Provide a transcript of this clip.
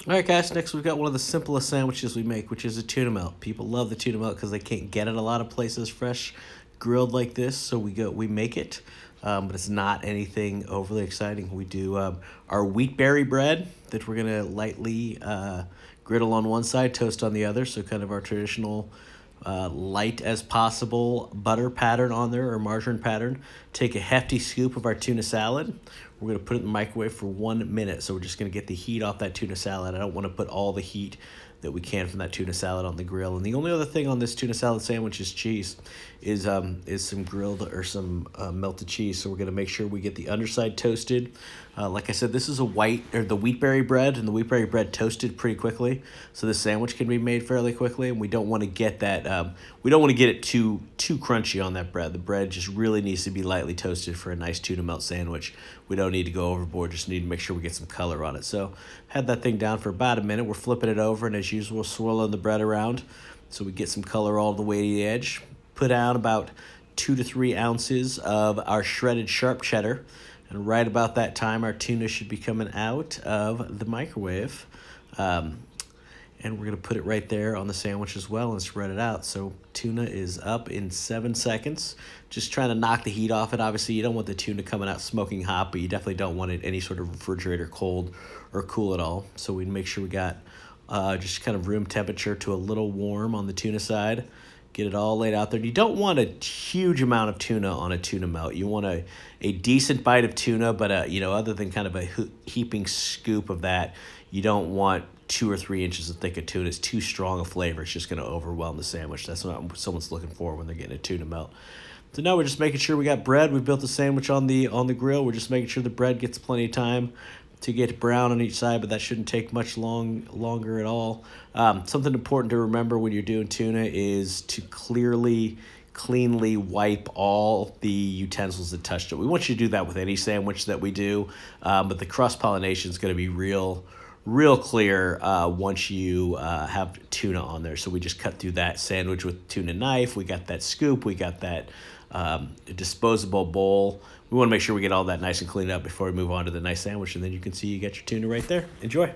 All right, guys. Next, we've got one of the simplest sandwiches we make, which is a tuna melt. People love the tuna melt because they can't get it a lot of places fresh, grilled like this. So we make it, but it's not anything overly exciting. We do our wheat berry bread that we're gonna lightly griddle on one side, toast on the other. So kind of our traditional light as possible butter pattern on there or margarine pattern. Take a hefty scoop of our tuna salad. We're going to put it in the microwave for 1 minute. So we're just going to get the heat off that tuna salad. I don't want to put all the heat that we can from that tuna salad on the grill. And the only other thing on this tuna salad sandwich is cheese, is some grilled or some melted cheese. So we're gonna make sure we get the underside toasted. Like I said, this is the wheatberry bread, and the wheatberry bread toasted pretty quickly, so the sandwich can be made fairly quickly. And we don't want to get that. We don't want to get it too crunchy on that bread. The bread just really needs to be lightly toasted for a nice tuna melt sandwich. We don't need to go overboard. Just need to make sure we get some color on it. So had that thing down for about a minute. We're flipping it over, and as usual, swirling the bread around so we get some color all the way to the edge. Put down about 2 to 3 ounces of our shredded sharp cheddar. And right about that time, our tuna should be coming out of the microwave. And we're going to put it right there on the sandwich as well and spread it out. So tuna is up in 7 seconds. Just trying to knock the heat off it. Obviously, you don't want the tuna coming out smoking hot, but you definitely don't want it any sort of refrigerator cold or cool at all. So we make sure we got just kind of room temperature to a little warm on the tuna side. Get it all laid out there. You don't want a huge amount of tuna on a tuna melt. You want a decent bite of tuna, but other than kind of a heaping scoop of that, you don't want 2 or 3 inches of thick of tuna. It's too strong a flavor. It's just going to overwhelm the sandwich. That's not what someone's looking for when they're getting a tuna melt. So now we're just making sure we got bread. We've built the sandwich on the grill. We're just making sure the bread gets plenty of time to get brown on each side, but that shouldn't take much longer at all. Something important to remember when you're doing tuna is to cleanly wipe all the utensils that touched it. We want you to do that with any sandwich that we do, but the cross pollination is going to be real clear once you have tuna on there. So we just cut through that sandwich with tuna knife. We got that scoop. We got that disposable bowl. We want to make sure we get all that nice and cleaned up before we move on to the nice sandwich, and then you can see you got your tuna right there. Enjoy.